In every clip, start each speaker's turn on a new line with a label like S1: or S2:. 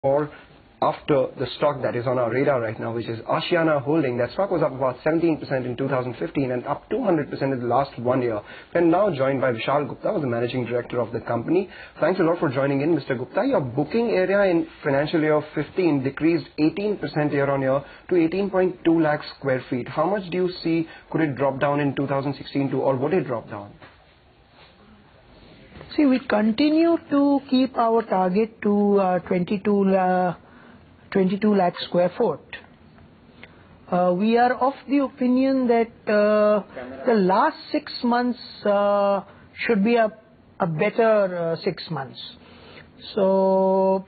S1: or after the stock that is on our radar right now, which is Ashiana Housing. That stock was up about 17% in 2015 and up 200% in the last 1 year. We're now joined by Vishal Gupta, who's the managing director of the company. Thanks a lot for joining in, Mr. Gupta. Your booking area in financial year 15 decreased 18% year on year to 18.2 lakh square feet. How much do you see could it drop down in 2016 to, or would it drop down?
S2: See, we continue to keep our target to 22 lakh square foot. We are of the opinion that the last 6 months should be a better 6 months. So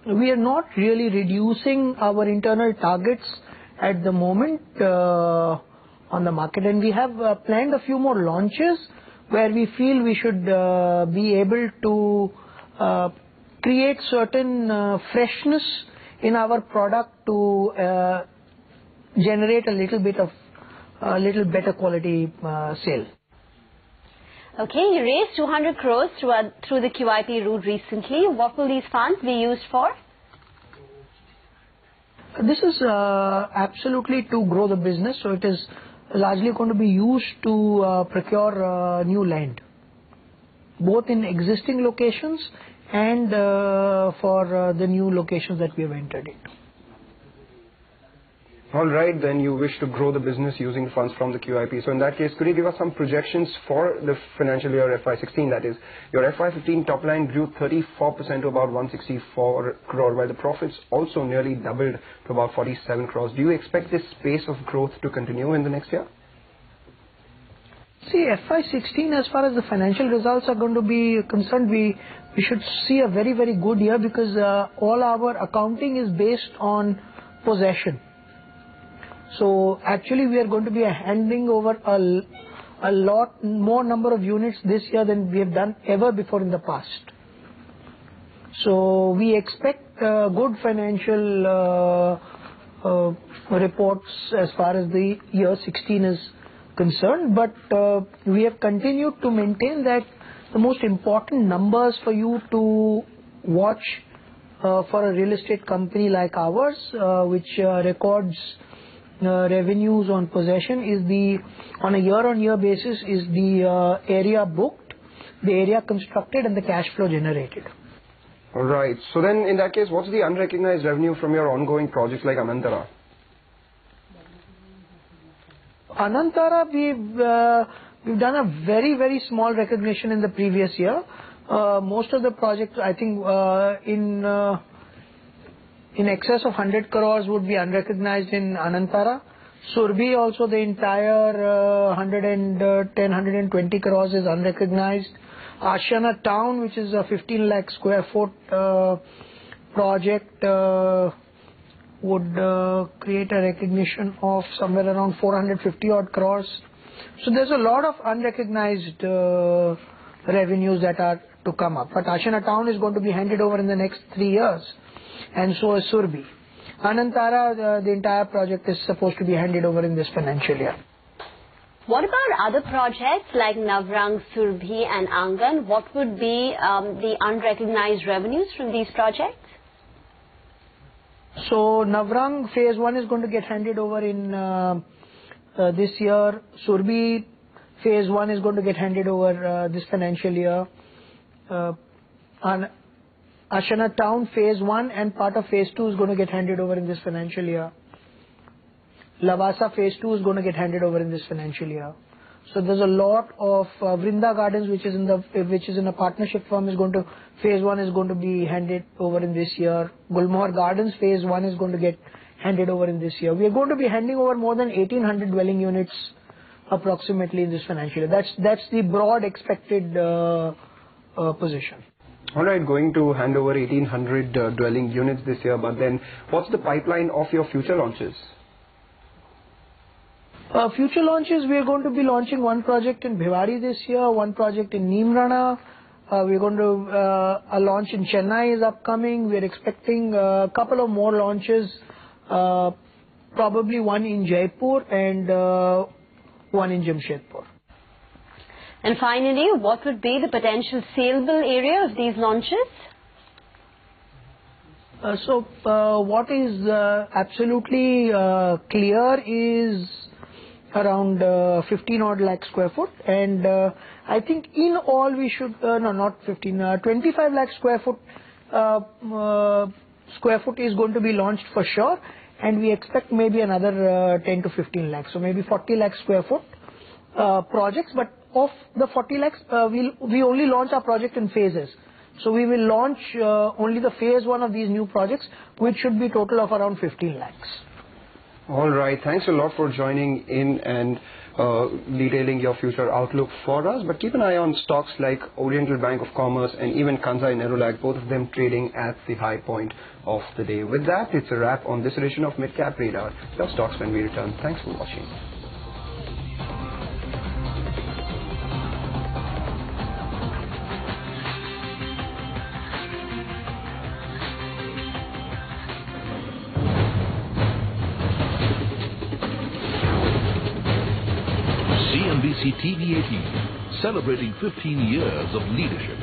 S2: we are not really reducing our internal targets at the moment on the market, and we have planned a few more launches where we feel we should be able to create certain freshness in our product to generate a little better quality sale.
S3: Okay, you raised 200 crores through the QIP route recently. What will these funds be used for?
S2: This is absolutely to grow the business, so it is largely going to be used to procure new land, both in existing locations and for the new locations that we have entered into.
S1: All right, then you wish to grow the business using funds from the QIP. So in that case, could you give us some projections for the financial year FY16? That is, your FY15 top line grew 34% to about 164 crore, while the profits also nearly doubled to about 47 crores. Do you expect this pace of growth to continue in the next year?
S2: See, FY16, as far as the financial results are going to be concerned, we should see a very, very good year, because all our accounting is based on possession. So actually we are going to be handing over a lot more number of units this year than we have done ever before in the past. So we expect good financial reports as far as the year 16 is concerned, but we have continued to maintain that the most important numbers for you to watch for a real estate company like ours, which records revenues on possession, is on a year-on-year basis, is the area booked, the area constructed, and the cash flow generated.
S1: All right. So then, in that case, what's the unrecognized revenue from your ongoing projects like Anantara?
S2: Anantara, we've done a very, very small recognition in the previous year. Most of the projects, I think, in excess of 100 crores would be unrecognized in Anantara. Surbi also, the entire 120 crores is unrecognized. Ashiana Town, which is a 15 lakh square foot project, would create a recognition of somewhere around 450 odd crores. So there's a lot of unrecognized revenues that are to come up. But Ashiana Town is going to be handed over in the next 3 years, and so is Surbi. Anantara, the entire project is supposed to be handed over in this financial year.
S3: What about other projects like Navrang, Surbi and Angan? What would be the unrecognized revenues from these projects?
S2: So Navrang phase 1 is going to get handed over in this year. Surbi phase 1 is going to get handed over this financial year. Ashiana Town phase 1 and part of phase 2 is going to get handed over in this financial year. Lavasa phase 2 is going to get handed over in this financial year. So there's a lot of Vrinda Gardens, which is in a partnership firm, phase 1 is going to be handed over in this year. Gulmohar Gardens phase 1 is going to get handed over in this year. We are going to be handing over more than 1800 dwelling units approximately in this financial year. That's the broad expected position.
S1: All right, going to hand over 1800 dwelling units this year, but then what's the pipeline of your future launches?
S2: Future launches, we are going to be launching one project in Bhiwadi this year, one project in Neemrana. We're going to, a launch in Chennai is upcoming. We're expecting a couple of more launches, probably one in Jaipur and one in Jamshedpur.
S3: And finally, what would be the potential saleable area of these launches?
S2: What is absolutely clear is around 15 odd lakh square foot, and I think in all we should no, not 15, 25 lakh square foot is going to be launched for sure, and we expect maybe another 10 to 15 lakhs, so maybe 40 lakh square foot projects. But of the 40 lakhs, we only launch our project in phases. So we will launch only the phase 1 of these new projects, which should be total of around 15 lakhs.
S1: All right. Thanks a lot for joining in and detailing your future outlook for us. But keep an eye on stocks like Oriental Bank of Commerce and even Kansai Nerolac, both of them trading at the high point of the day. With that, it's a wrap on this edition of Midcap Radar. Your stocks when we return. Thanks for watching.
S4: CNBC TV 18, celebrating 15 years of leadership.